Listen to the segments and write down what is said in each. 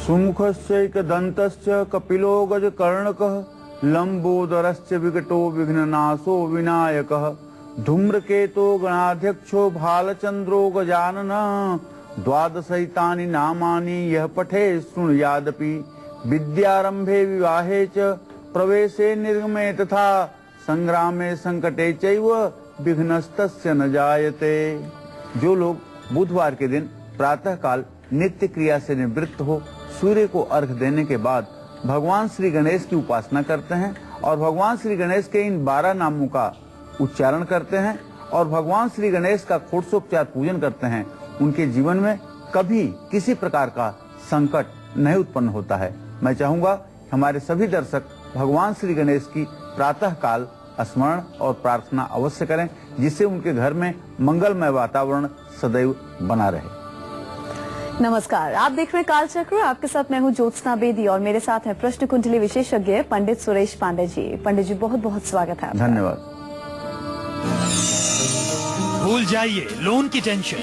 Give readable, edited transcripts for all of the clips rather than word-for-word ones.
सुमुखस्यैकदन्तस्य कपिलो गजकर्णकः लंबोदरस्य विकटो विघ्ननाशो विनायकः धूम्रकेतो गणाध्यक्षो भालचंद्रो गजाननः द्वादशैतानि नामानि यः पठे शृणुयादपि विद्यारंभे विवाहे च प्रवेशे निर्गमे तथा संग्रामे संकटे चैव विघ्नस्तस्य न जायते। जो लोग बुधवार के दिन प्रातः काल नित्य क्रिया से निवृत्त हो सूर्य को अर्घ्य देने के बाद भगवान श्री गणेश की उपासना करते हैं और भगवान श्री गणेश के इन 12 नामों का उच्चारण करते हैं और भगवान श्री गणेश का षोडशोपचार पूजन करते हैं, उनके जीवन में कभी किसी प्रकार का संकट नहीं उत्पन्न होता है। मैं चाहूंगा हमारे सभी दर्शक भगवान श्री गणेश की प्रातः काल स्मरण और प्रार्थना अवश्य करें, जिससे उनके घर में मंगलमय वातावरण सदैव बना रहे। नमस्कार, आप देख रहे हैं काल चक्र। आपके साथ मैं हूं ज्योत्सना बेदी और मेरे साथ है प्रश्न कुंडली विशेषज्ञ पंडित सुरेश पांडे जी। पंडित जी बहुत बहुत स्वागत है। धन्यवाद। भूल जाइए लोन की टेंशन,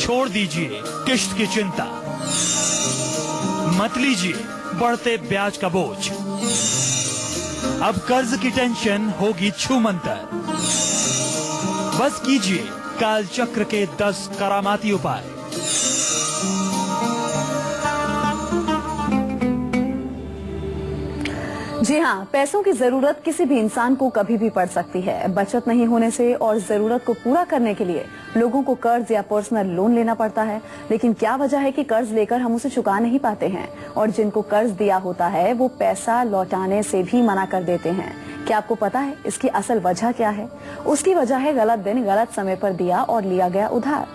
छोड़ दीजिए किश्त की चिंता, मत लीजिए बढ़ते ब्याज का बोझ। अब कर्ज की टेंशन होगी छूमंतर। बस कीजिए काल चक्र के 10 करामाती उपाय। जी हाँ, पैसों की जरूरत किसी भी इंसान को कभी भी पड़ सकती है। बचत नहीं होने से और जरूरत को पूरा करने के लिए लोगों को कर्ज या पर्सनल लोन लेना पड़ता है। लेकिन क्या वजह है कि कर्ज लेकर हम उसे चुका नहीं पाते हैं और जिनको कर्ज दिया होता है वो पैसा लौटाने से भी मना कर देते हैं। क्या आपको पता है इसकी असल वजह क्या है? उसकी वजह है गलत दिन गलत समय पर दिया और लिया गया उधार।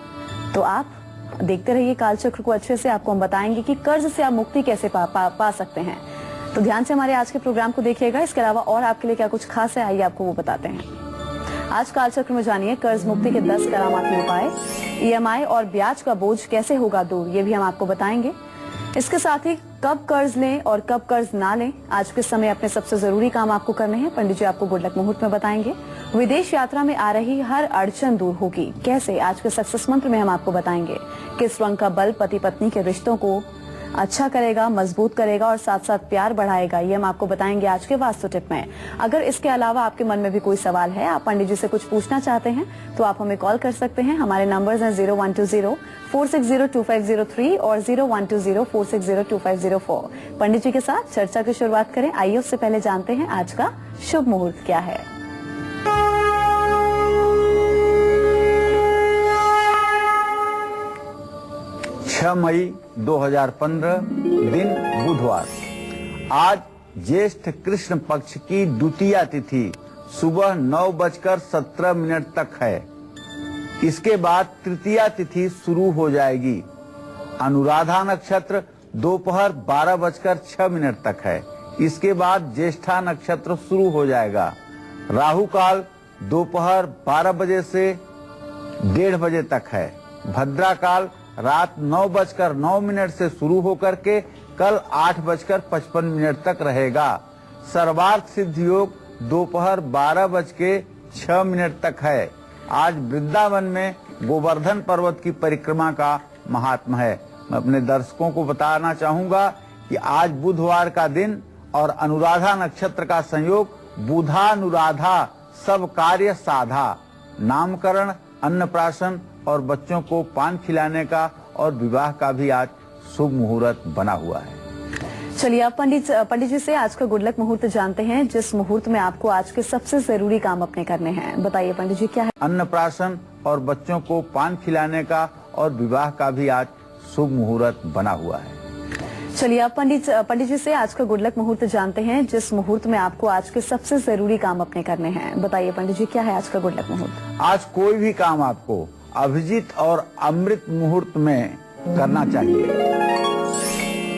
तो आप देखते रहिए कालचक्र को अच्छे से, आपको हम बताएंगे कि कर्ज से आप मुक्ति कैसे पा सकते हैं। तो ध्यान से हमारे आज के प्रोग्राम को देखिएगा। इसके अलावा और आपके लिए क्या कुछ खास है, आइए आपको वो बताते हैं। आज कालचक्र में जानिए कर्ज मुक्ति के 10 करामाती उपाय, EMI और ब्याज का बोझ कैसे होगा दूर, ये भी हम आपको बताएंगे। इसके साथ ही कब कर्ज लें और कब कर्ज ना लें, आज के समय अपने सबसे जरूरी काम आपको करने हैं। पंडित जी आपको गुड लक मुहूर्त में बताएंगे। विदेश यात्रा में आ रही हर अड़चन दूर होगी कैसे, आज के सक्सेस मंत्र में हम आपको बताएंगे। किस रंग का बल्ब पति पत्नी के रिश्तों को अच्छा करेगा, मजबूत करेगा और साथ साथ प्यार बढ़ाएगा, ये हम आपको बताएंगे आज के वास्तु टिप में। अगर इसके अलावा आपके मन में भी कोई सवाल है, आप पंडित जी से कुछ पूछना चाहते हैं, तो आप हमें कॉल कर सकते हैं। हमारे नंबर्स हैं 0120-460-2503 और 0120-460-2504। पंडित जी के साथ चर्चा की शुरुआत करें। आइए उससे पहले जानते हैं आज का शुभ मुहूर्त क्या है। 6 मई 2015 दिन बुधवार। आज ज्येष्ठ कृष्ण पक्ष की द्वितीया तिथि सुबह 9:17 तक है। इसके बाद तृतीया तिथि शुरू हो जाएगी। अनुराधा नक्षत्र दोपहर 12:06 तक है। इसके बाद ज्येष्ठा नक्षत्र शुरू हो जाएगा। राहु काल दोपहर 12 बजे से 1:30 बजे तक है। भद्रा काल रात 9:09 से शुरू होकर के कल 8:55 तक रहेगा। सर्वार्थ सिद्ध योग दोपहर 12:06 तक है। आज वृंदावन में गोवर्धन पर्वत की परिक्रमा का महात्मा है। मैं अपने दर्शकों को बताना चाहूंगा कि आज बुधवार का दिन और अनुराधा नक्षत्र का संयोग, बुधानुराधा सब कार्य साधा। नामकरण, अन्नप्राशन और बच्चों को पान खिलाने का और विवाह का भी आज शुभ मुहूर्त बना हुआ है। चलिए आप पंडित जी से आज का गुड लक मुहूर्त जानते हैं, जिस मुहूर्त में आपको आज के सबसे जरूरी काम अपने करने हैं। बताइए पंडित जी क्या है? अन्नप्राशन और बच्चों को पान खिलाने का और विवाह का भी आज शुभ मुहूर्त बना हुआ है। चलिए आप पंडित जी से आज का गुड लक मुहूर्त जानते हैं, जिस मुहूर्त में आपको आज के सबसे जरूरी काम अपने करने हैं। बताइए पंडित जी क्या है आज का गुड लक मुहूर्त? आज कोई भी काम आपको अभिजीत और अमृत मुहूर्त में करना चाहिए।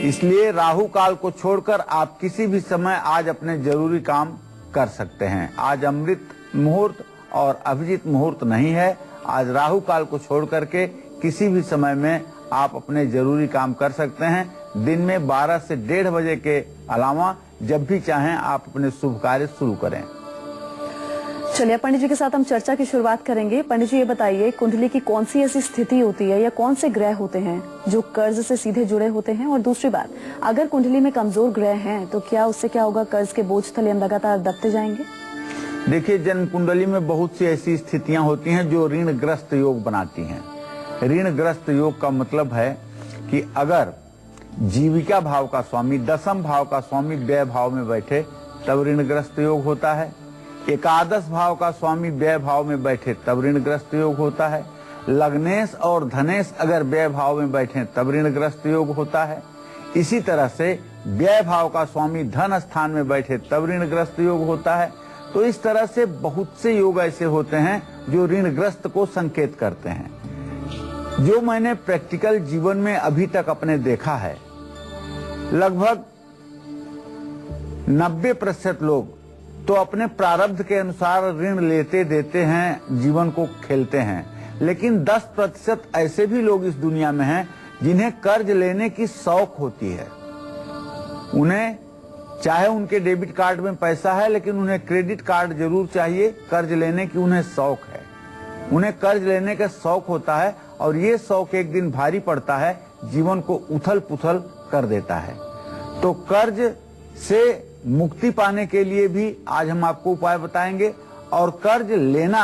इसलिए राहु काल को छोड़कर आप किसी भी समय आज अपने जरूरी काम कर सकते हैं। आज अमृत मुहूर्त और अभिजीत मुहूर्त नहीं है। आज राहु काल को छोड़ करके किसी भी समय में आप अपने जरूरी काम कर सकते हैं। दिन में 12 से 1:30 बजे के अलावा जब भी चाहें आप अपने शुभ कार्य शुरू करें। चलिए पंडित जी के साथ हम चर्चा की शुरुआत करेंगे। पंडित जी ये बताइए, कुंडली की कौन सी ऐसी स्थिति होती है या कौन से ग्रह होते हैं जो कर्ज से सीधे जुड़े होते हैं? और दूसरी बात, अगर कुंडली में कमजोर ग्रह हैं तो क्या उससे क्या होगा? कर्ज के बोझ तले हम लगातार दबते जाएंगे? देखिए, जन्म कुंडली में बहुत सी ऐसी स्थितियां होती हैं जो ऋणग्रस्त योग बनाती हैं। ऋणग्रस्त योग का मतलब है कि अगर जीविका भाव का स्वामी, दशम भाव का स्वामी व्यय भाव में बैठे तब ऋणग्रस्त योग होता है। एकादश भाव का स्वामी व्यय भाव में बैठे तब ऋणग्रस्त योग होता है। लग्नेश और धनेश अगर व्यय भाव में बैठे तब ऋणग्रस्त योग होता है। इसी तरह से व्यय भाव का स्वामी धन स्थान में बैठे तब ऋणग्रस्त योग होता है। तो इस तरह से बहुत से योग ऐसे होते हैं जो ऋणग्रस्त को संकेत करते हैं। जो मैंने प्रैक्टिकल जीवन में अभी तक अपने देखा है, लगभग 90% लोग तो अपने प्रारब्ध के अनुसार ऋण लेते देते हैं, जीवन को खेलते हैं। लेकिन 10% ऐसे भी लोग इस दुनिया में हैं जिन्हें कर्ज लेने की शौक होती है। उन्हें चाहे उनके डेबिट कार्ड में पैसा है, लेकिन उन्हें क्रेडिट कार्ड जरूर चाहिए। कर्ज लेने की उन्हें शौक है, उन्हें कर्ज लेने का शौक होता है और ये शौक एक दिन भारी पड़ता है, जीवन को उथल पुथल कर देता है। तो कर्ज से मुक्ति पाने के लिए भी आज हम आपको उपाय बताएंगे। और कर्ज लेना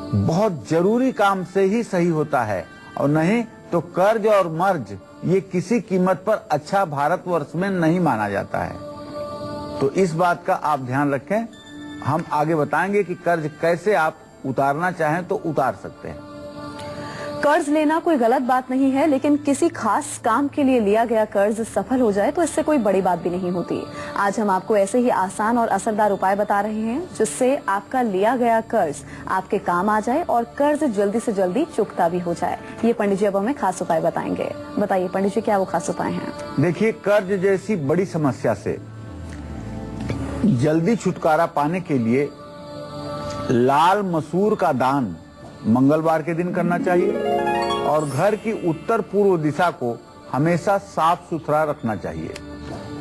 बहुत जरूरी काम से ही सही होता है, और नहीं तो कर्ज और मर्ज ये किसी कीमत पर अच्छा भारतवर्ष में नहीं माना जाता है। तो इस बात का आप ध्यान रखें। हम आगे बताएंगे कि कर्ज कैसे आप उतारना चाहें तो उतार सकते हैं। कर्ज लेना कोई गलत बात नहीं है, लेकिन किसी खास काम के लिए लिया गया कर्ज सफल हो जाए तो इससे कोई बड़ी बात भी नहीं होती। आज हम आपको ऐसे ही आसान और असरदार उपाय बता रहे हैं जिससे आपका लिया गया कर्ज आपके काम आ जाए और कर्ज जल्दी से जल्दी चुकता भी हो जाए। ये पंडित जी अब हमें खास उपाय बताएंगे। बताइए पंडित जी, क्या वो खास उपाय हैं? देखिए, कर्ज जैसी बड़ी समस्या से जल्दी छुटकारा पाने के लिए लाल मसूर का दान मंगलवार के दिन करना चाहिए और घर की उत्तर पूर्व दिशा को हमेशा साफ सुथरा रखना चाहिए।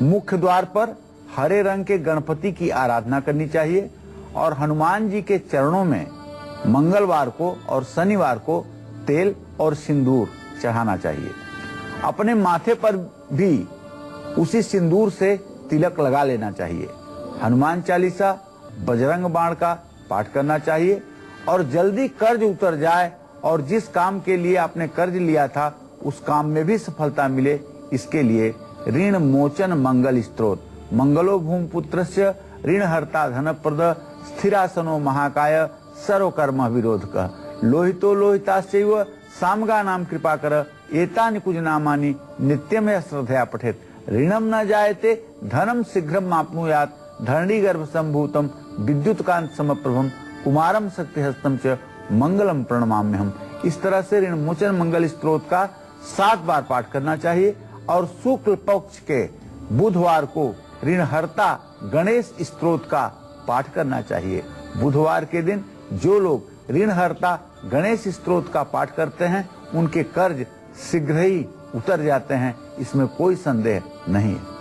मुख्य द्वार पर हरे रंग के गणपति की आराधना करनी चाहिए और हनुमान जी के चरणों में मंगलवार को और शनिवार को तेल और सिंदूर चढ़ाना चाहिए। अपने माथे पर भी उसी सिंदूर से तिलक लगा लेना चाहिए। हनुमान चालीसा, बजरंग बाण का पाठ करना चाहिए और जल्दी कर्ज उतर जाए और जिस काम के लिए आपने कर्ज लिया था उस काम में भी सफलता मिले, इसके लिए ऋण मोचन मंगल स्तोत्र मंगलो भूमिपुत्रस्य ऋणहर्ता धनप्रद स्थिरासनो महाकाय सर्वकर्म विरोधक लोहितो लोहितास्यैव सामगा नाम कृपाकर एतानि कुज नामानि नित्यम श्रद्धया पठेत ऋणम न जायते धनम शीघ्रम आप्नुयात् धरणी गर्भ संभूतम विद्युत कांत समप्रभम कुमारम शक्ति हस्तम च मंगलम प्रणमाम्यहम। इस तरह से ऋण मोचन मंगल स्तोत्र का 7 बार पाठ करना चाहिए और शुक्ल पक्ष के बुधवार को ऋणहर्ता गणेश स्तोत्र का पाठ करना चाहिए। बुधवार के दिन जो लोग ऋणहर्ता गणेश स्तोत्र का पाठ करते हैं उनके कर्ज शीघ्र ही उतर जाते हैं, इसमें कोई संदेह नहीं है।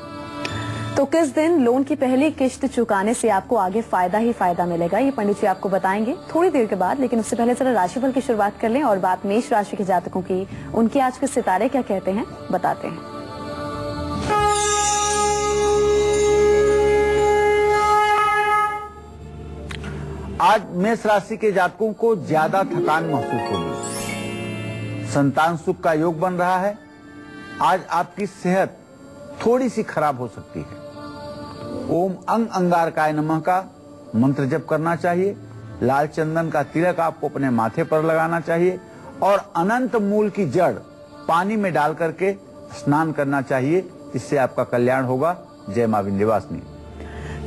तो किस दिन लोन की पहली किश्त चुकाने से आपको आगे फायदा ही फायदा मिलेगा, ये पंडित जी आपको बताएंगे थोड़ी देर के बाद। लेकिन उससे पहले जरा राशिफल की शुरुआत कर लें और बात मेष राशि के जातकों की। उनके आज के सितारे क्या कहते हैं बताते हैं। आज मेष राशि के जातकों को ज्यादा थकान महसूस होगी। संतान सुख का योग बन रहा है। आज आपकी सेहत थोड़ी सी खराब हो सकती है। ओम अंग अंगारकाय नमः का मंत्र जप करना चाहिए। लाल चंदन का तिलक आपको अपने माथे पर लगाना चाहिए और अनंत मूल की जड़ पानी में डाल करके स्नान करना चाहिए। इससे आपका कल्याण होगा। जय मां विंध्यवासिनी।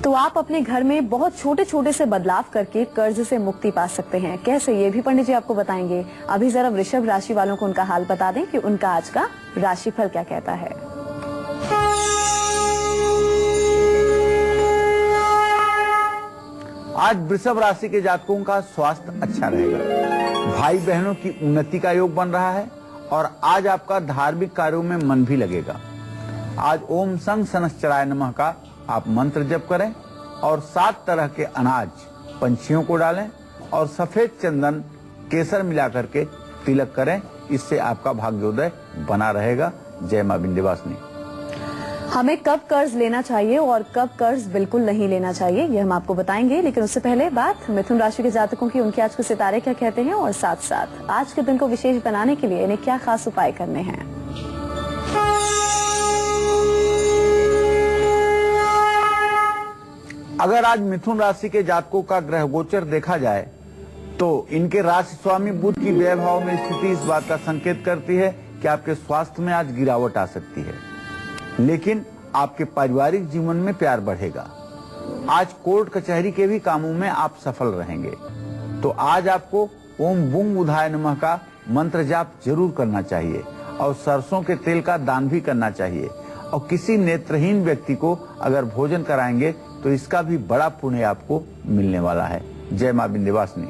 तो आप अपने घर में बहुत छोटे छोटे से बदलाव करके कर्ज से मुक्ति पा सकते हैं। कैसे, ये भी पंडित जी आपको बताएंगे। अभी जरा वृषभ राशि वालों को उनका हाल बता दें कि उनका आज का राशिफल क्या कहता है। आज वृषभ राशि के जातकों का स्वास्थ्य अच्छा रहेगा। भाई बहनों की उन्नति का योग बन रहा है और आज आपका धार्मिक कार्यों में मन भी लगेगा। आज ओम संग सनश्चराय नमः का आप मंत्र जप करें और 7 तरह के अनाज पंछियों को डालें और सफेद चंदन केसर मिला करके तिलक करें। इससे आपका भाग्योदय बना रहेगा। जय मां विंध्यवासिनी। हमें कब कर्ज लेना चाहिए और कब कर्ज बिल्कुल नहीं लेना चाहिए, यह हम आपको बताएंगे, लेकिन उससे पहले बात मिथुन राशि के जातकों की, उनके आज के सितारे क्या कहते हैं और साथ साथ आज के दिन को विशेष बनाने के लिए इन्हें क्या खास उपाय करने हैं। अगर आज मिथुन राशि के जातकों का ग्रह गोचर देखा जाए तो इनके राशि स्वामी बुध की व्यय भाव में स्थिति इस बात का संकेत करती है कि आपके स्वास्थ्य में आज गिरावट आ सकती है, लेकिन आपके पारिवारिक जीवन में प्यार बढ़ेगा। आज कोर्ट कचहरी के भी कामों में आप सफल रहेंगे। तो आज आपको ओम बुंग बुधाय नमः का मंत्र जाप जरूर करना चाहिए और सरसों के तेल का दान भी करना चाहिए। और किसी नेत्रहीन व्यक्ति को अगर भोजन कराएंगे तो इसका भी बड़ा पुण्य आपको मिलने वाला है। जय मां विंध्यवासिनी।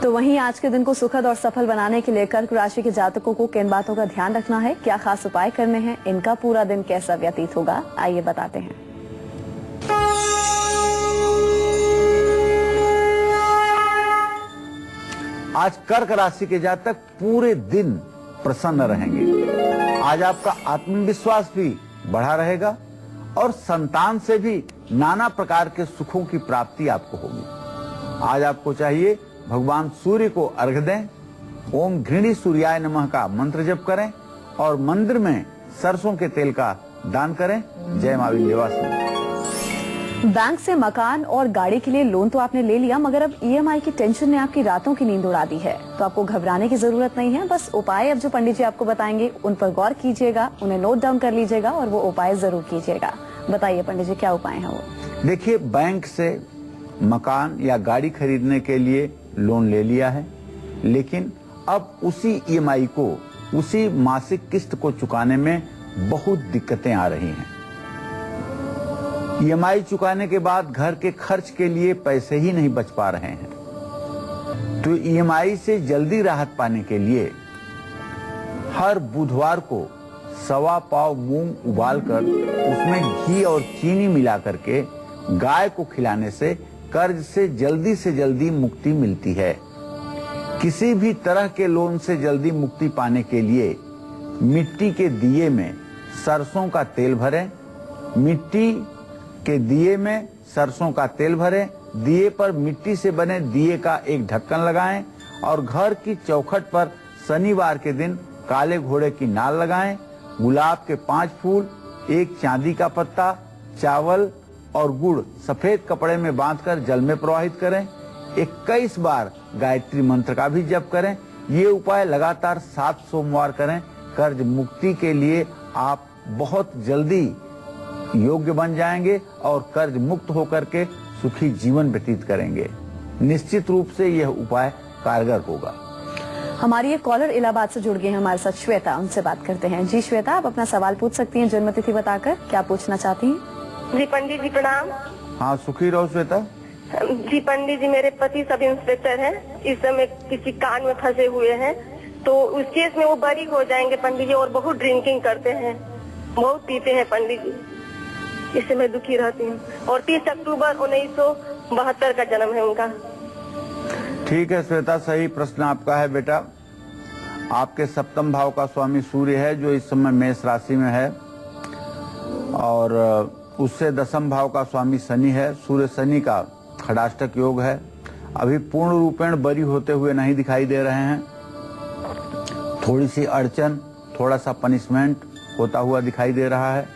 तो वहीं आज के दिन को सुखद और सफल बनाने के लिए कर्क राशि के जातकों को किन बातों का ध्यान रखना है, क्या खास उपाय करने हैं, इनका पूरा दिन कैसा व्यतीत होगा, आइए बताते हैं। आज कर्क राशि के जातक पूरे दिन प्रसन्न रहेंगे। आज आपका आत्मविश्वास भी बढ़ा रहेगा और संतान से भी नाना प्रकार के सुखों की प्राप्ति आपको होगी। आज आपको चाहिए भगवान सूर्य को अर्घ्य दें, ओम घृणी सूर्याय नमः का मंत्र जप करें और मंदिर में सरसों के तेल का दान करें। जय मां विंध्यवासिनी। बैंक से मकान और गाड़ी के लिए लोन तो आपने ले लिया, मगर अब ईएमआई की टेंशन ने आपकी रातों की नींद उड़ा दी है। तो आपको घबराने की जरूरत नहीं है, बस उपाय अब जो पंडित जी आपको बताएंगे उन पर गौर कीजिएगा, उन्हें नोट डाउन कर लीजिएगा और वो उपाय जरूर कीजिएगा। बताइए पंडित जी, क्या उपाय है वो? देखिए, बैंक से मकान या गाड़ी खरीदने के लिए लोन ले लिया है, लेकिन अब उसी ईएमआई को, उसी मासिक किस्त को चुकाने में बहुत दिक्कतें आ रही हैं। ईएमआई चुकाने के बाद घर के खर्च के लिए पैसे ही नहीं बच पा रहे हैं। तो ईएमआई से जल्दी राहत पाने के लिए हर बुधवार को 1.25 पाव मूंग उबालकर उसमें घी और चीनी मिला करके गाय को खिलाने से कर्ज से जल्दी मुक्ति मिलती है। किसी भी तरह के लोन से जल्दी मुक्ति पाने के लिए मिट्टी के दिए में सरसों का तेल भरें। मिट्टी के दिए में सरसों का तेल भरें, दिए पर मिट्टी से बने दिए का एक ढक्कन लगाएं और घर की चौखट पर शनिवार के दिन काले घोड़े की नाल लगाएं। गुलाब के 5 फूल, एक चांदी का पत्ता, चावल और गुड़ सफेद कपड़े में बांधकर जल में प्रवाहित करें। 21 बार गायत्री मंत्र का भी जप करें। ये उपाय लगातार 7 सोमवार करें। कर्ज मुक्ति के लिए आप बहुत जल्दी योग्य बन जाएंगे और कर्ज मुक्त होकर के सुखी जीवन व्यतीत करेंगे। निश्चित रूप से यह उपाय कारगर होगा। हमारी एक कॉलर इलाहाबाद से जुड़ गए हैं हमारे साथ, श्वेता, उनसे बात करते हैं। जी श्वेता, आप अपना सवाल पूछ सकती हैं जन्म तिथि बताकर। क्या पूछना चाहती हैं? जी पंडित जी प्रणाम। हाँ, सुखी रहो श्वेता। जी पंडित जी, मेरे पति सब इंस्पेक्टर हैं, इस समय किसी कांड में फंसे हुए हैं, तो उस केस में वो बरी हो जाएंगे पंडित जी, और बहुत ड्रिंकिंग करते हैं, बहुत पीते हैं पंडित जी, इससे मैं दुखी रहती हूँ। और 30 अक्टूबर 1972 का जन्म है उनका। ठीक है श्वेता, सही प्रश्न आपका है बेटा। आपके सप्तम भाव का स्वामी सूर्य है जो इस समय मेष राशि में है, और उससे दसम भाव का स्वामी शनि है। सूर्य शनि का खडाष्टक योग है। अभी पूर्ण रूपेण बरी होते हुए नहीं दिखाई दे रहे हैं। थोड़ी सी अड़चन, थोड़ा सा पनिशमेंट होता हुआ दिखाई दे रहा है।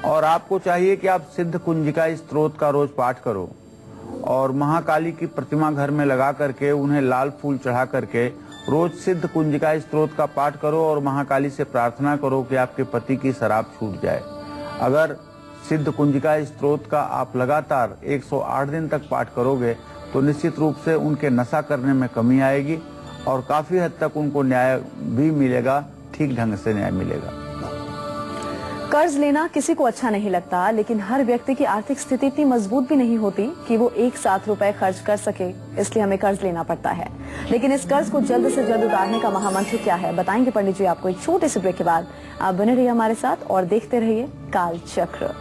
और आपको चाहिए कि आप सिद्ध कुंजिका स्तोत्र का रोज पाठ करो और महाकाली की प्रतिमा घर में लगा करके उन्हें लाल फूल चढ़ा करके रोज सिद्ध कुंजिका स्तोत्र का पाठ करो और महाकाली से प्रार्थना करो कि आपके पति की शराब छूट जाए। अगर सिद्ध कुंजिका स्तोत्र का आप लगातार 108 दिन तक पाठ करोगे तो निश्चित रूप से उनके नशा करने में कमी आएगी और काफी हद तक उनको न्याय भी मिलेगा, ठीक ढंग से न्याय मिलेगा। कर्ज लेना किसी को अच्छा नहीं लगता, लेकिन हर व्यक्ति की आर्थिक स्थिति इतनी मजबूत भी नहीं होती कि वो एक साथ रुपए खर्च कर सके, इसलिए हमें कर्ज लेना पड़ता है। लेकिन इस कर्ज को जल्द से जल्द उतारने का महामंत्र क्या है, बताएंगे पंडित जी आपको एक छोटे से ब्रेक के बाद। आप बने रहिए हमारे साथ और देखते रहिए काल चक्र।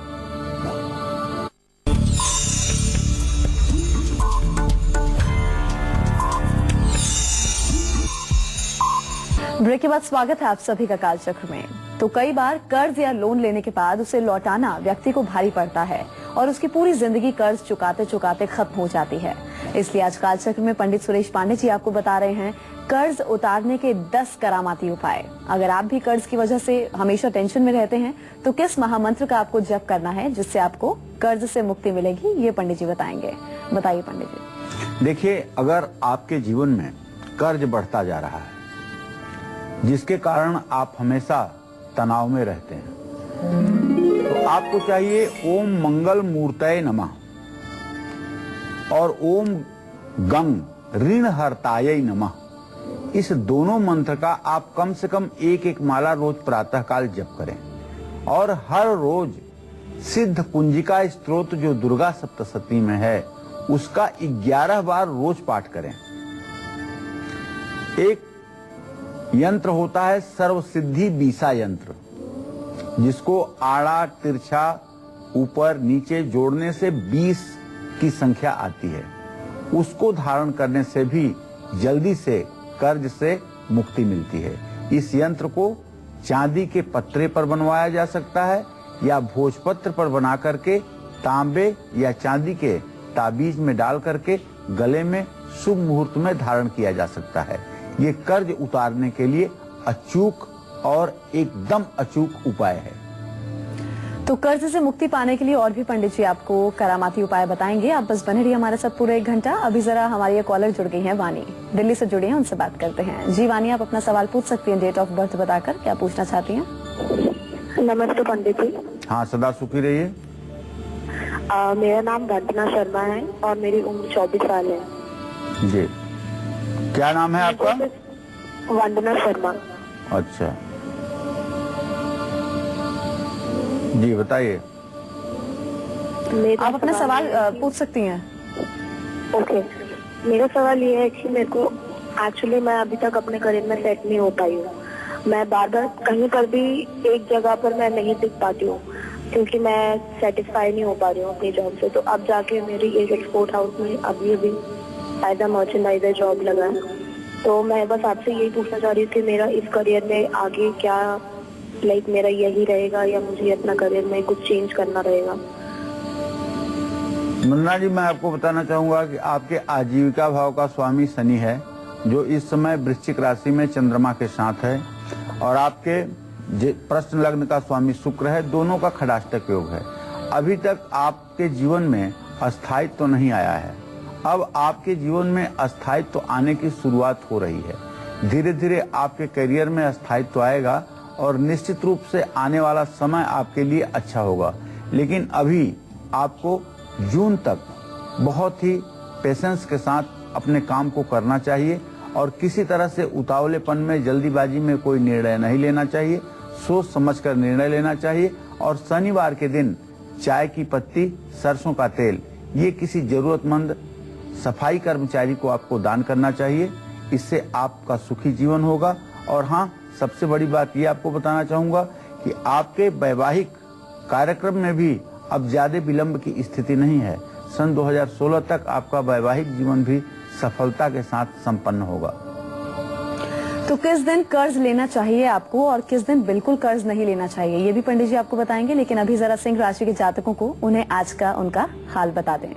ब्रेक के बाद स्वागत है आप सभी का कालचक्र में। तो कई बार कर्ज या लोन लेने के बाद उसे लौटाना व्यक्ति को भारी पड़ता है और उसकी पूरी जिंदगी कर्ज चुकाते चुकाते खत्म हो जाती है। इसलिए आज कालचक्र में पंडित सुरेश पांडे जी आपको बता रहे हैं कर्ज उतारने के 10 करामाती उपाय। अगर आप भी कर्ज की वजह से हमेशा टेंशन में रहते हैं तो किस महामंत्र का आपको जप करना है जिससे आपको कर्ज से मुक्ति मिलेगी, ये पंडित जी बताएंगे। बताइए पंडित जी। देखिए, अगर आपके जीवन में कर्ज बढ़ता जा रहा है जिसके कारण आप हमेशा तनाव में रहते हैं, तो आपको चाहिए ओम मंगल मूर्तये नमः और ओम गंग ऋण हर्ताये नमः। इस दोनों मंत्र का आप कम से कम एक माला रोज प्रातः काल जप करें और हर रोज सिद्ध कुंजिका स्तोत्र जो दुर्गा सप्तशती में है उसका 11 बार रोज पाठ करें। एक यंत्र होता है सर्व सिद्धि बीसा यंत्र, जिसको आड़ा तिरछा ऊपर नीचे जोड़ने से 20 की संख्या आती है। उसको धारण करने से भी जल्दी से कर्ज से मुक्ति मिलती है। इस यंत्र को चांदी के पत्रे पर बनवाया जा सकता है या भोजपत्र पर बना करके तांबे या चांदी के ताबीज में डाल करके गले में शुभ मुहूर्त में धारण किया जा सकता है। ये कर्ज उतारने के लिए अचूक और एकदम अचूक उपाय है। तो कर्ज से मुक्ति पाने के लिए और भी पंडित जी आपको करामाती उपाय बताएंगे। आप बस बने रहिए हमारे साथ पूरा 1 घंटा। अभी जरा हमारी कॉलर जुड़ गई हैं, वानी दिल्ली से जुड़ी हैं, उनसे बात करते हैं। जी वानी, आप अपना सवाल पूछ सकती हैं डेट ऑफ बर्थ बताकर। क्या पूछना चाहती हैं? नमस्ते पंडित जी। हाँ, सदा सुखी रहिए। मेरा नाम वंदना शर्मा है और मेरी उम्र 24 साल है। जी, क्या नाम है आपका? वंदना शर्मा। अच्छा जी, बताइए। आप अपना सवाल पूछ सकती हैं। ओके, मेरा सवाल ये है कि मेरे को एक्चुअली मैं अभी तक अपने करियर में सेट नहीं हो पाई हूँ। मैं बार बार कहीं पर भी एक जगह पर मैं नहीं टिक पाती हूँ क्योंकि मैं सेटिस्फाई नहीं हो पा रही हूँ अपनी जॉब से। तो अब जाके मेरी एक एक्सपोर्ट हाउस में अभी एज अ मर्चेंडाइजर जॉब लगा है। तो मैं बस आपसे यही पूछना चाह रही हूँ कि मेरा इस करियर में आगे क्या मेरा यही रहेगा या मुझे अपना करियर में कुछ चेंज करना रहेगा? मुन्ना जी, मैं आपको बताना चाहूंगा कि आपके आजीविका भाव का स्वामी शनि है जो इस समय वृश्चिक राशि में चंद्रमा के साथ है और आपके प्रश्न लग्न का स्वामी शुक्र है। दोनों का खडाष्टक योग है। अभी तक आपके जीवन में अस्थायित्व तो नहीं आया है। अब आपके जीवन में अस्थायित्व आने की शुरुआत हो रही है। धीरे धीरे आपके करियर में अस्थायित्व आएगा और निश्चित रूप से आने वाला समय आपके लिए अच्छा होगा। लेकिन अभी आपको जून तक बहुत ही पेशेंस के साथ अपने काम को करना चाहिए और किसी तरह से उतावलेपन में जल्दीबाजी में कोई निर्णय नहीं लेना चाहिए। सोच समझकर निर्णय लेना चाहिए और शनिवार के दिन चाय की पत्ती, सरसों का तेल, ये किसी जरूरतमंद सफाई कर्मचारी को आपको दान करना चाहिए। इससे आपका सुखी जीवन होगा। और हाँ, सबसे बड़ी बात ये आपको बताना चाहूंगा कि आपके वैवाहिक कार्यक्रम में भी अब ज्यादा विलंब की स्थिति नहीं है। सन 2016 तक आपका वैवाहिक जीवन भी सफलता के साथ संपन्न होगा। तो किस दिन कर्ज लेना चाहिए आपको और किस दिन बिल्कुल कर्ज नहीं लेना चाहिए, ये भी पंडित जी आपको बताएंगे। लेकिन अभी जरा सिंह राशि के जातकों को उन्हें आज का उनका हाल बता दें।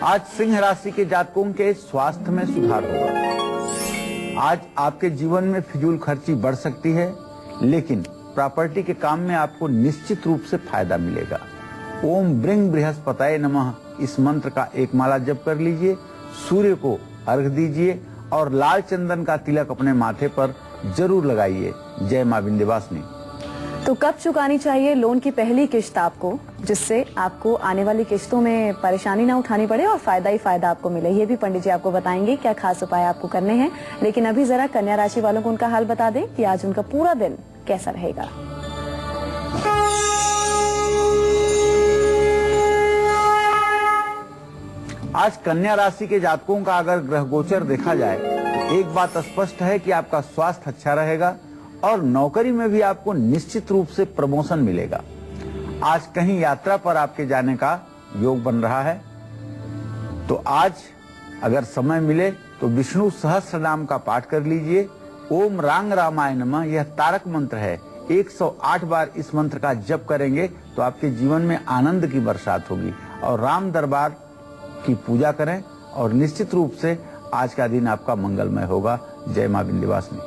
आज सिंह राशि के जातकों के स्वास्थ्य में सुधार होगा। आज आपके जीवन में फिजूल खर्ची बढ़ सकती है, लेकिन प्रॉपर्टी के काम में आपको निश्चित रूप से फायदा मिलेगा। ओम ब्रिंग बृहस्पतये नमः इस मंत्र का 1 माला जप कर लीजिए। सूर्य को अर्घ दीजिए और लाल चंदन का तिलक अपने माथे पर जरूर लगाइए। जय मां विंध्यवासिनी। तो कब चुकानी चाहिए लोन की पहली किश्त आपको, जिससे आपको आने वाली किश्तों में परेशानी ना उठानी पड़े और फायदा ही फायदा आपको मिले, ये भी पंडित जी आपको बताएंगे क्या खास उपाय आपको करने हैं। लेकिन अभी जरा कन्या राशि वालों को उनका हाल बता दें कि आज उनका पूरा दिन कैसा रहेगा। आज कन्या राशि के जातकों का अगर ग्रह गोचर देखा जाए तो एक बात स्पष्ट है कि आपका स्वास्थ्य अच्छा रहेगा और नौकरी में भी आपको निश्चित रूप से प्रमोशन मिलेगा। आज कहीं यात्रा पर आपके जाने का योग बन रहा है। तो आज अगर समय मिले तो विष्णु सहस्त्र नाम का पाठ कर लीजिए। ओम रांग रामाय नमः यह तारक मंत्र है। 108 बार इस मंत्र का जप करेंगे तो आपके जीवन में आनंद की बरसात होगी। और राम दरबार की पूजा करें और निश्चित रूप से आज का दिन आपका मंगलमय होगा। जय मां विंध्यवासिनी।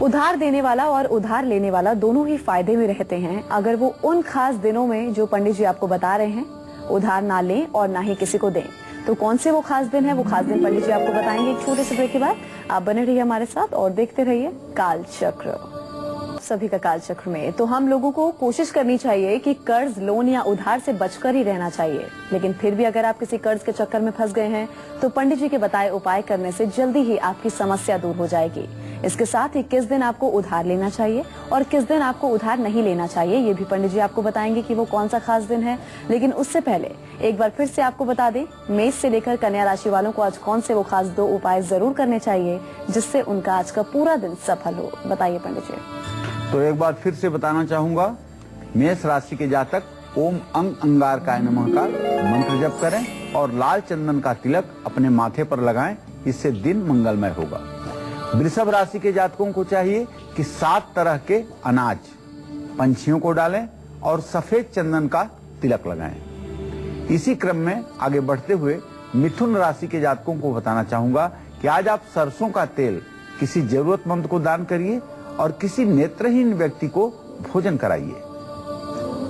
उधार देने वाला और उधार लेने वाला दोनों ही फायदे में रहते हैं अगर वो उन खास दिनों में जो पंडित जी आपको बता रहे हैं उधार ना लें और ना ही किसी को दें। तो कौन से वो खास दिन है, वो खास दिन पंडित जी आपको बताएंगे एक छोटे से ब्रेक के बाद। आप बने रहिए हमारे साथ और देखते रहिए काल चक्र। सभी का काल चक्र में तो हम लोगों को कोशिश करनी चाहिए कि कर्ज, लोन या उधार से बचकर ही रहना चाहिए। लेकिन फिर भी अगर आप किसी कर्ज के चक्कर में फंस गए हैं तो पंडित जी के बताए उपाय करने से जल्दी ही आपकी समस्या दूर हो जाएगी। इसके साथ ही किस दिन आपको उधार लेना चाहिए और किस दिन आपको उधार नहीं लेना चाहिए, ये भी पंडित जी आपको बताएंगे कि वो कौन सा खास दिन है। लेकिन उससे पहले एक बार फिर से आपको बता दें, मेष से लेकर कन्या राशि वालों को आज कौन से वो खास 2 उपाय जरूर करने चाहिए जिससे उनका आज का पूरा दिन सफल हो। बताइए पंडित जी। तो एक बार फिर से बताना चाहूंगा, मेष राशि के जातक ओम अंग अंगारकाय नमः का मंत्र जप करें और लाल चंदन का तिलक अपने माथे पर लगाएं, इससे दिन मंगलमय होगा। वृषभ राशि के जातकों को चाहिए कि 7 तरह के अनाज पंछियों को डालें और सफेद चंदन का तिलक लगाएं। इसी क्रम में आगे बढ़ते हुए मिथुन राशि के जातकों को बताना चाहूंगा कि आज आप सरसों का तेल किसी जरूरतमंद को दान करिए और किसी नेत्रहीन व्यक्ति को भोजन कराइए।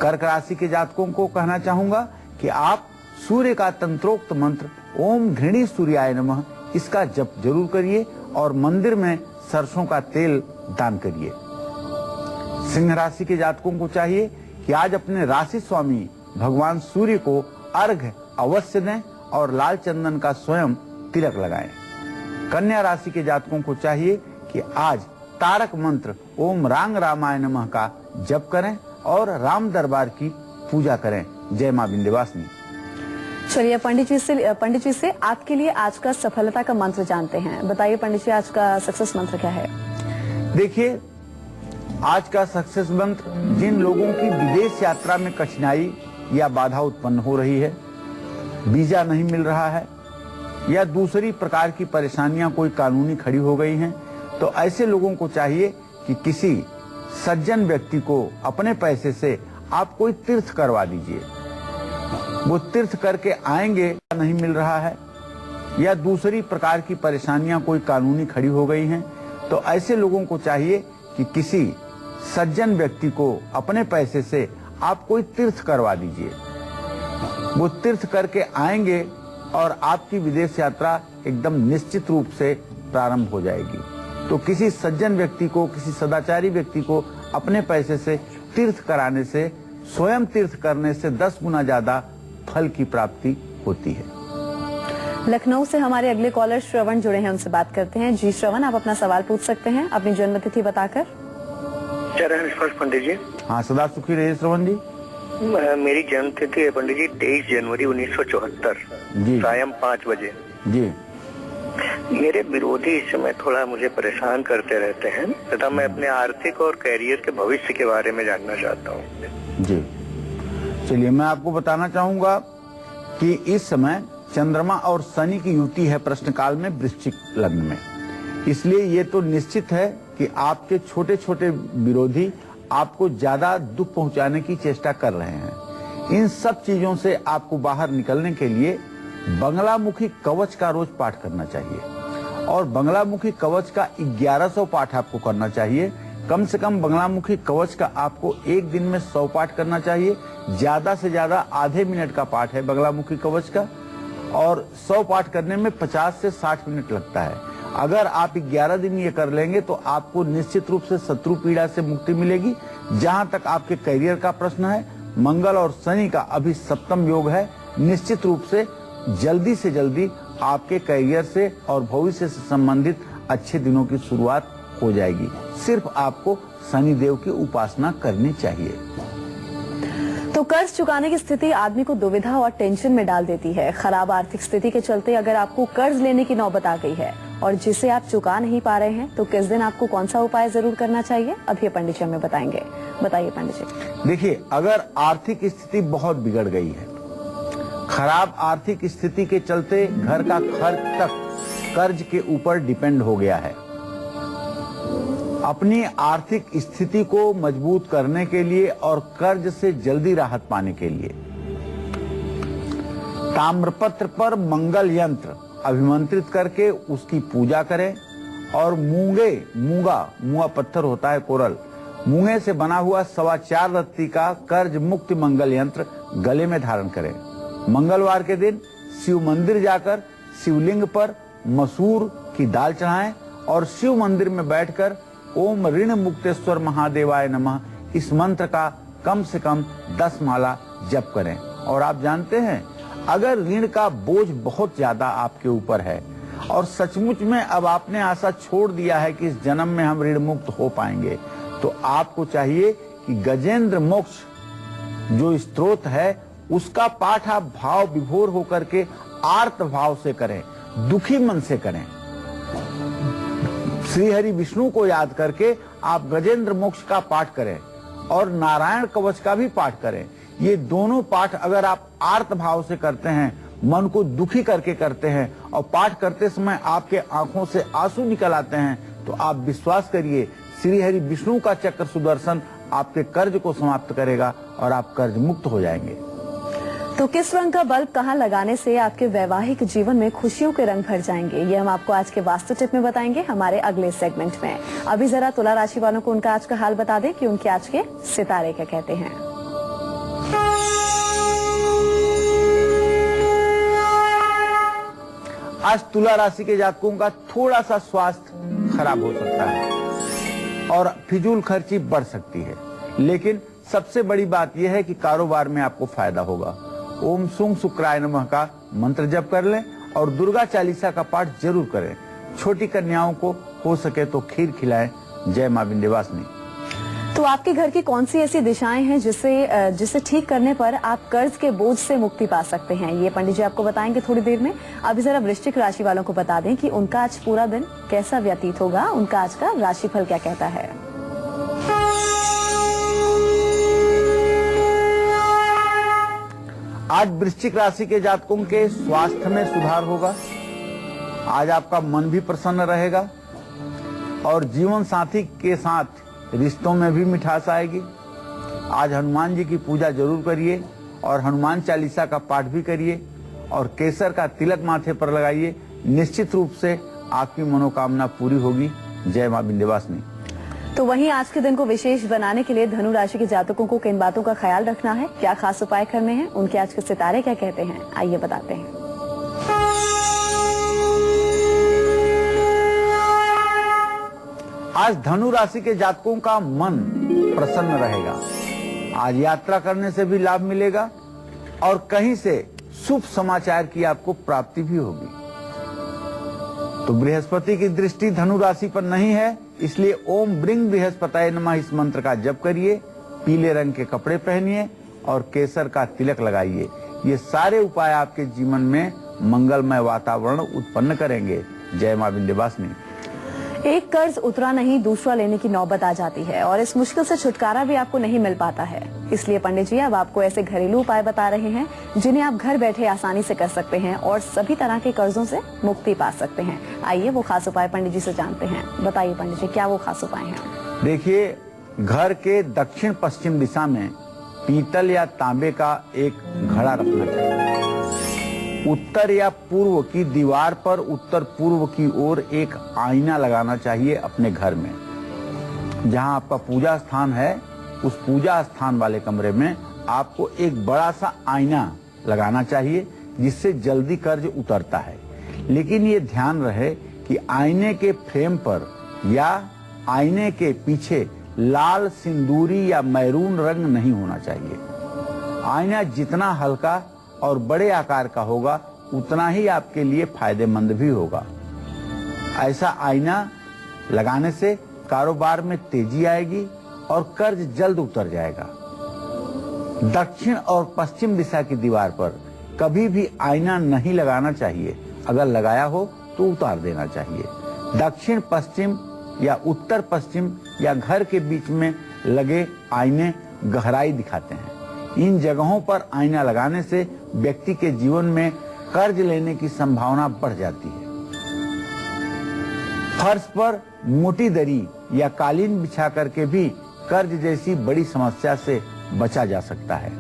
कर्क राशि के जातकों को कहना चाहूंगा कि आप सूर्य का तंत्रोक्त मंत्र ओम घृणी सूर्याय नमः इसका जप जरूर करिए और मंदिर में सरसों का तेल दान करिए। सिंह राशि के जातकों को चाहिए कि आज अपने राशि स्वामी भगवान सूर्य को अर्घ्य अवश्य दें और लाल चंदन का स्वयं तिलक लगाएं। कन्या राशि के जातकों को चाहिए कि आज तारक मंत्र ओम रांग रामाय नमः का जप करें और राम दरबार की पूजा करें। जय मां विंध्यवासिनी। चलिए पंडित जी से आपके लिए आज का सफलता का मंत्र जानते हैं। बताइए पंडित जी, आज का सक्सेस मंत्र क्या है? देखिए, आज का सक्सेस मंत्र जिन लोगों की विदेश यात्रा में कठिनाई या बाधा उत्पन्न हो रही है, वीजा नहीं मिल रहा है या दूसरी प्रकार की परेशानियां कोई कानूनी खड़ी हो गई हैं, तो ऐसे लोगों को चाहिए कि किसी सज्जन व्यक्ति को अपने पैसे से आप कोई तीर्थ करवा दीजिए। वो तीर्थ करके आएंगे, नहीं मिल रहा है या दूसरी प्रकार की परेशानियां कोई कानूनी खड़ी हो गई हैं, तो ऐसे लोगों को चाहिए कि किसी सज्जन व्यक्ति को अपने पैसे से आप कोई तीर्थ करवा दीजिए। वो तीर्थ करके आएंगे और आपकी विदेश यात्रा एकदम निश्चित रूप से प्रारंभ हो जाएगी। तो किसी सज्जन व्यक्ति को, किसी सदाचारी व्यक्ति को अपने पैसे से तीर्थ कराने से, स्वयं तीर्थ करने से 10 गुना ज्यादा फल की प्राप्ति होती है। लखनऊ से हमारे अगले कॉलर श्रवण जुड़े हैं, उनसे बात करते हैं। जी श्रवण, आप अपना सवाल पूछ सकते हैं अपनी जन्म तिथि बताकर। पंडित जी। हाँ, सदा सुखी रहिए श्रवण जी। मेरी जन्म तिथि है पंडित जी 23 जनवरी 1974 सायं 5 बजे जी। मेरे विरोधी इस समय थोड़ा मुझे परेशान करते रहते हैं तथा मैं अपने आर्थिक और कैरियर के भविष्य के बारे में जानना चाहता हूँ जी। चलिए, मैं आपको बताना चाहूंगा कि इस समय चंद्रमा और शनि की युति है प्रश्नकाल में वृश्चिक लग्न में, इसलिए ये तो निश्चित है कि आपके छोटे छोटे विरोधी आपको ज्यादा दुख पहुंचाने की चेष्टा कर रहे हैं। इन सब चीजों से आपको बाहर निकलने के लिए बंगलामुखी कवच का रोज पाठ करना चाहिए और बंगलामुखी कवच का 1100 पाठ आपको करना चाहिए। कम से कम बंगलामुखी कवच का आपको एक दिन में 100 पाठ करना चाहिए। ज्यादा से ज्यादा आधे मिनट का पाठ है बंगलामुखी कवच का और 100 पाठ करने में 50 से 60 मिनट लगता है। अगर आप 11 दिन ये कर लेंगे तो आपको निश्चित रूप से शत्रु पीड़ा से मुक्ति मिलेगी। जहां तक आपके करियर का प्रश्न है, मंगल और शनि का अभी सप्तम योग है। निश्चित रूप से जल्दी आपके करियर से और भविष्य से संबंधित अच्छे दिनों की शुरुआत हो जाएगी। सिर्फ आपको शनि देव की उपासना करनी चाहिए। तो कर्ज चुकाने की स्थिति आदमी को दुविधा और टेंशन में डाल देती है। खराब आर्थिक स्थिति के चलते अगर आपको कर्ज लेने की नौबत आ गई है और जिसे आप चुका नहीं पा रहे हैं, तो किस दिन आपको कौन सा उपाय जरूर करना चाहिए, अभी पंडित जी हमें बताएंगे। बताइए पंडित जी। देखिए, अगर आर्थिक स्थिति बहुत बिगड़ गई है, खराब आर्थिक स्थिति के चलते घर का खर्च तक कर्ज के ऊपर डिपेंड हो गया है। अपनी आर्थिक स्थिति को मजबूत करने के लिए और कर्ज से जल्दी राहत पाने के लिए ताम्रपत्र पर मंगल यंत्र अभिमंत्रित करके उसकी पूजा करें और मूंगा पत्थर होता है कोरल, मूंगे से बना हुआ 4.25 रत्ती का कर्ज मुक्ति मंगल यंत्र गले में धारण करें। मंगलवार के दिन शिव मंदिर जाकर शिवलिंग पर मसूर की दाल चढ़ाएं और शिव मंदिर में बैठकर ओम ऋण मुक्तेश्वर महादेवाय नमः इस मंत्र का कम से कम 10 माला जप करें। और आप जानते हैं, अगर ऋण का बोझ बहुत ज्यादा आपके ऊपर है और सचमुच में अब आपने आशा छोड़ दिया है कि इस जन्म में हम ऋण मुक्त हो पाएंगे, तो आपको चाहिए कि गजेंद्र मोक्ष जो स्त्रोत है उसका पाठ आप भाव विभोर होकर के आर्त भाव से करें, दुखी मन से करें। श्री हरि विष्णु को याद करके आप गजेंद्र मोक्ष का पाठ करें और नारायण कवच का भी पाठ करें। ये दोनों पाठ अगर आप आर्त भाव से करते हैं, मन को दुखी करके करते हैं और पाठ करते समय आपके आंखों से आंसू निकल आते हैं, तो आप विश्वास करिए श्री हरि विष्णु का चक्र सुदर्शन आपके कर्ज को समाप्त करेगा और आप कर्ज मुक्त हो जाएंगे। तो किस रंग का बल्ब कहाँ लगाने से आपके वैवाहिक जीवन में खुशियों के रंग भर जाएंगे, ये हम आपको आज के वास्तु टिप में बताएंगे हमारे अगले सेगमेंट में। अभी जरा तुला राशि वालों को उनका आज का हाल बता दें कि उनके आज के सितारे क्या कहते हैं। आज तुला राशि के जातकों का थोड़ा सा स्वास्थ्य खराब हो सकता है और फिजूल खर्ची बढ़ सकती है, लेकिन सबसे बड़ी बात यह है कि कारोबार में आपको फायदा होगा। ओम सुंग शुक्राय नमः का मंत्र जप कर लें और दुर्गा चालीसा का पाठ जरूर करें। छोटी कन्याओं को हो सके तो खीर खिलाएं। जय मां विंध्यवासिनी। तो आपके घर की कौन सी ऐसी दिशाएं हैं जिसे ठीक करने पर आप कर्ज के बोझ से मुक्ति पा सकते हैं, ये पंडित जी आपको बताएंगे थोड़ी देर में। अभी जरा वृश्चिक राशि वालों को बता दें कि उनका आज पूरा दिन कैसा व्यतीत होगा, उनका आज का राशिफल क्या कहता है। आज वृश्चिक राशि के जातकों के स्वास्थ्य में सुधार होगा। आज आपका मन भी प्रसन्न रहेगा और जीवन साथी के साथ रिश्तों में भी मिठास आएगी। आज हनुमान जी की पूजा जरूर करिए और हनुमान चालीसा का पाठ भी करिए और केसर का तिलक माथे पर लगाइए। निश्चित रूप से आपकी मनोकामना पूरी होगी। जय मां विंध्यवासिनी। तो वहीं आज के दिन को विशेष बनाने के लिए धनु राशि के जातकों को किन बातों का ख्याल रखना है, क्या खास उपाय करने हैं, उनके आज के सितारे क्या कहते हैं, आइए बताते हैं। आज धनु राशि के जातकों का मन प्रसन्न रहेगा। आज यात्रा करने से भी लाभ मिलेगा और कहीं से शुभ समाचार की आपको प्राप्ति भी होगी। तो बृहस्पति की दृष्टि धनु राशि पर नहीं है, इसलिए ओम ब्रिंग बृहस्पताय नमः इस मंत्र का जप करिए। पीले रंग के कपड़े पहनिए और केसर का तिलक लगाइए। ये सारे उपाय आपके जीवन में मंगलमय वातावरण उत्पन्न करेंगे। जय मां विंध्यवासिनी। एक कर्ज उतरा नहीं, दूसरा लेने की नौबत आ जाती है और इस मुश्किल से छुटकारा भी आपको नहीं मिल पाता है। इसलिए पंडित जी अब आपको ऐसे घरेलू उपाय बता रहे हैं जिन्हें आप घर बैठे आसानी से कर सकते हैं और सभी तरह के कर्जों से मुक्ति पा सकते हैं। आइए वो खास उपाय पंडित जी से जानते हैं। बताइए पंडित जी, क्या वो खास उपाय हैं? देखिए, घर के दक्षिण पश्चिम दिशा में पीतल या तांबे का एक घड़ा रखना चाहिए। उत्तर या पूर्व की दीवार पर उत्तर पूर्व की ओर एक आईना लगाना चाहिए अपने घर में। जहां आपका पूजा स्थान है, उस पूजा स्थान वाले कमरे में आपको एक बड़ा सा आईना लगाना चाहिए, जिससे जल्दी कर्ज उतरता है। लेकिन ये ध्यान रहे कि आईने के फ्रेम पर या आईने के पीछे लाल, सिंदूरी या मैरून रंग नहीं होना चाहिए। आईना जितना हल्का और बड़े आकार का होगा, उतना ही आपके लिए फायदेमंद भी होगा। ऐसा आईना लगाने से कारोबार में तेजी आएगी और कर्ज जल्द उतर जाएगा। दक्षिण और पश्चिम दिशा की दीवार पर कभी भी आईना नहीं लगाना चाहिए। अगर लगाया हो तो उतार देना चाहिए। दक्षिण पश्चिम या उत्तर पश्चिम या घर के बीच में लगे आईने गहराई दिखाते हैं। इन जगहों पर आईना लगाने से व्यक्ति के जीवन में कर्ज लेने की संभावना बढ़ जाती है। फर्श पर मोटी दरी या कालीन बिछा करके भी कर्ज जैसी बड़ी समस्या से बचा जा सकता है।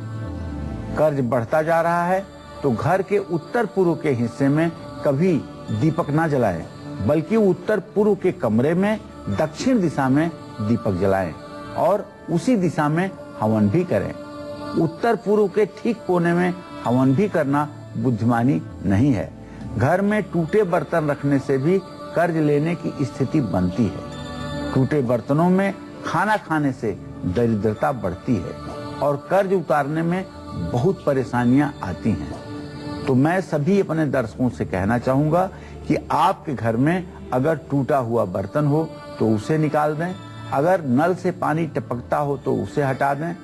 कर्ज बढ़ता जा रहा है तो घर के उत्तर पूर्व के हिस्से में कभी दीपक ना जलाएं, बल्कि उत्तर पूर्व के कमरे में दक्षिण दिशा में दीपक जलाएं और उसी दिशा में हवन भी करें। उत्तर पूर्व के ठीक कोने में हवन भी करना बुद्धिमानी नहीं है। घर में टूटे बर्तन रखने से भी कर्ज लेने की स्थिति बनती है। टूटे बर्तनों में खाना खाने से दरिद्रता बढ़ती है और कर्ज उतारने में बहुत परेशानियां आती हैं। तो मैं सभी अपने दर्शकों से कहना चाहूंगा कि आपके घर में अगर टूटा हुआ बर्तन हो तो उसे निकाल दें, अगर नल से पानी टपकता हो तो उसे हटा दें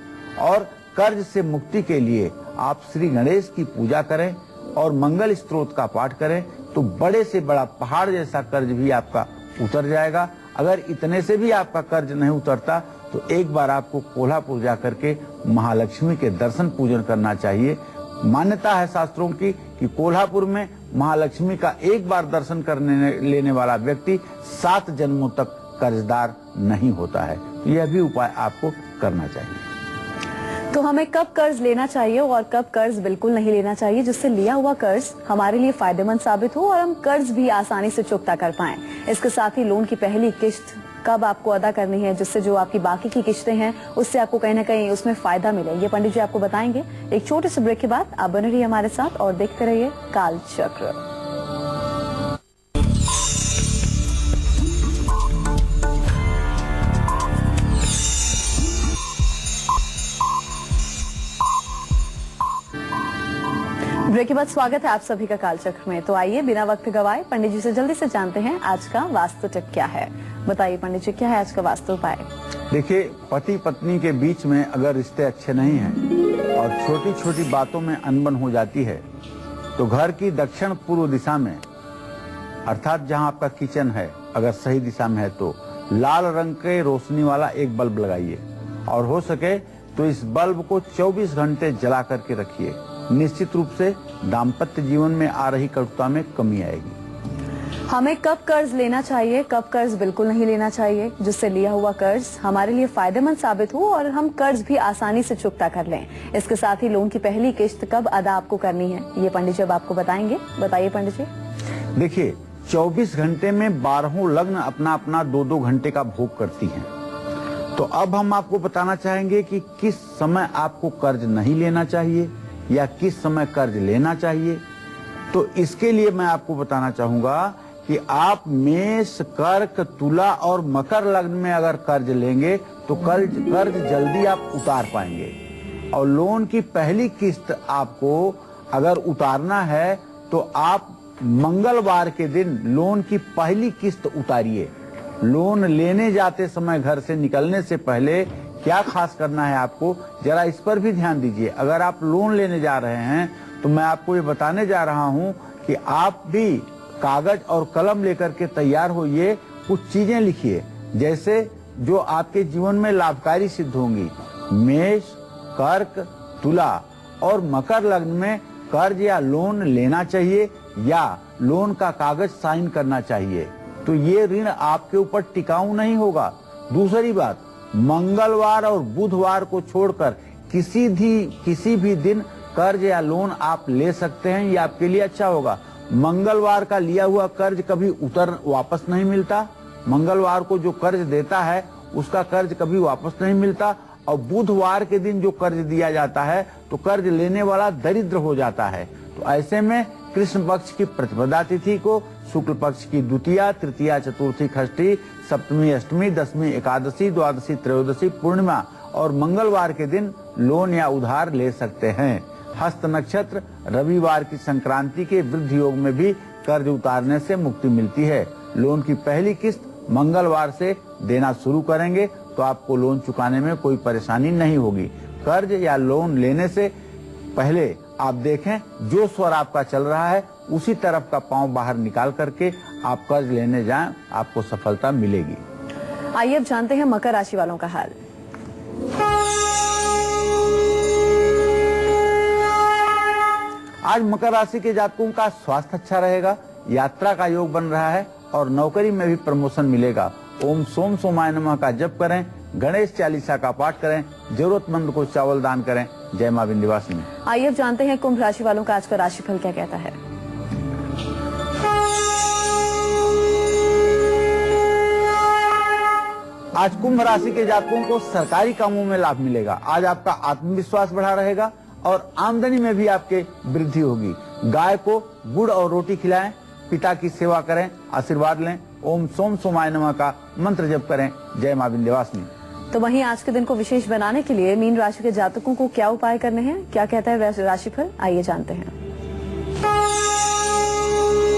और कर्ज से मुक्ति के लिए आप श्री गणेश की पूजा करें और मंगल स्तोत्र का पाठ करें तो बड़े से बड़ा पहाड़ जैसा कर्ज भी आपका उतर जाएगा। अगर इतने से भी आपका कर्ज नहीं उतरता तो एक बार आपको कोल्हापुर जाकर के महालक्ष्मी के दर्शन पूजन करना चाहिए। मान्यता है शास्त्रों की कि कोल्हापुर में महालक्ष्मी का एक बार दर्शन करने लेने वाला व्यक्ति 7 जन्मों तक कर्जदार नहीं होता है। यह भी उपाय आपको करना चाहिए। तो हमें कब कर्ज लेना चाहिए और कब कर्ज बिल्कुल नहीं लेना चाहिए, जिससे लिया हुआ कर्ज हमारे लिए फायदेमंद साबित हो और हम कर्ज भी आसानी से चुकता कर पाएं। इसके साथ ही लोन की पहली किस्त कब आपको अदा करनी है, जिससे जो आपकी बाकी की किस्तें हैं उससे आपको कहीं ना कहीं उसमें फायदा मिले, ये पंडित जी आपको बताएंगे। एक छोटे से ब्रेक के बाद आप बने रहिए हमारे साथ और देखते रहिए कालचक्र। ब्रेक के बाद स्वागत है आप सभी का कालचक्र में। तो आइए बिना वक्त गवाए पंडित जी से जल्दी से जानते हैं आज का वास्तु टिप क्या है। बताइए पंडित जी, क्या है आज का वास्तु उपाय? देखिए, पति पत्नी के बीच में अगर रिश्ते अच्छे नहीं हैं और छोटी छोटी बातों में अनबन हो जाती है तो घर की दक्षिण पूर्व दिशा में, अर्थात जहां आपका किचन है, अगर सही दिशा में है तो लाल रंग के रोशनी वाला एक बल्ब लगाइए और हो सके तो इस बल्ब को 24 घंटे जला करके रखिए। निश्चित रूप से दाम्पत्य जीवन में आ रही कटुता में कमी आएगी। हमें कब कर्ज लेना चाहिए, कब कर्ज बिल्कुल नहीं लेना चाहिए, जिससे लिया हुआ कर्ज हमारे लिए फायदेमंद साबित हो और हम कर्ज भी आसानी से चुकता कर लें। इसके साथ ही लोन की पहली किस्त कब अदा आपको करनी है, ये पंडित जी अब आपको बताएंगे। बताइए पंडित जी। देखिए, 24 घंटे में 12 लग्न अपना अपना 2-2 घंटे का भोग करती हैं। तो अब हम आपको बताना चाहेंगे कि किस समय आपको कर्ज नहीं लेना चाहिए या किस समय कर्ज लेना चाहिए। तो इसके लिए मैं आपको बताना चाहूंगा कि आप मेष, कर्क, तुला और मकर लग्न में अगर कर्ज लेंगे तो कर्ज जल्दी आप उतार पाएंगे। और लोन की पहली किस्त आपको अगर उतारना है तो आप मंगलवार के दिन लोन की पहली किस्त उतारिए। लोन लेने जाते समय घर से निकलने से पहले क्या खास करना है आपको, जरा इस पर भी ध्यान दीजिए। अगर आप लोन लेने जा रहे हैं तो मैं आपको ये बताने जा रहा हूं कि आप भी कागज और कलम लेकर के तैयार होइए। कुछ चीजें लिखिए जैसे जो आपके जीवन में लाभकारी सिद्ध होंगी। मेष, कर्क, तुला और मकर लग्न में कर्ज या लोन लेना चाहिए या लोन का कागज साइन करना चाहिए, तो ये ऋण आपके ऊपर टिकाऊ नहीं होगा। दूसरी बात, मंगलवार और बुधवार को छोड़कर किसी भी दिन कर्ज या लोन आप ले सकते हैं, ये आपके लिए अच्छा होगा। मंगलवार का लिया हुआ कर्ज कभी वापस नहीं मिलता। मंगलवार को जो कर्ज देता है उसका कर्ज कभी वापस नहीं मिलता। और बुधवार के दिन जो कर्ज दिया जाता है तो कर्ज लेने वाला दरिद्र हो जाता है। तो ऐसे में कृष्ण पक्ष की प्रतिपदा तिथि को, शुक्ल पक्ष की द्वितीया, तृतीया, चतुर्थी, षष्ठी, सप्तमी, अष्टमी, दशमी, एकादशी, द्वादशी, त्रयोदशी, पूर्णिमा और मंगलवार के दिन लोन या उधार ले सकते हैं। हस्त नक्षत्र, रविवार की संक्रांति के वृद्ध योग में भी कर्ज उतारने से मुक्ति मिलती है। लोन की पहली किस्त मंगलवार से देना शुरू करेंगे तो आपको लोन चुकाने में कोई परेशानी नहीं होगी। कर्ज या लोन लेने से पहले आप देखें जो स्वर आपका चल रहा है उसी तरफ का पांव बाहर निकाल करके आप कर्ज लेने जाएं, आपको सफलता मिलेगी। आइए अब जानते हैं मकर राशि वालों का हाल। आज मकर राशि के जातकों का स्वास्थ्य अच्छा रहेगा, यात्रा का योग बन रहा है और नौकरी में भी प्रमोशन मिलेगा। ओम सोम सोमाय नमः का जप करें, गणेश चालीसा का पाठ करें, जरूरतमंद को चावल दान करें। जय मां विंध्यवासिनी। आइए अब जानते हैं कुंभ राशि वालों का आज का राशिफल क्या कहता है। आज कुंभ राशि के जातकों को सरकारी कामों में लाभ मिलेगा। आज आपका आत्मविश्वास बढ़ा रहेगा और आमदनी में भी आपके वृद्धि होगी। गाय को गुड़ और रोटी खिलाएं, पिता की सेवा करें, आशीर्वाद लें। ओम सोम सोमाय नमः का मंत्र जप करें। जय मां विंध्यवासिनी। तो वहीं आज के दिन को विशेष बनाने के लिए मीन राशि के जातकों को क्या उपाय करने हैं, क्या कहता है राशिफल, आइए जानते हैं।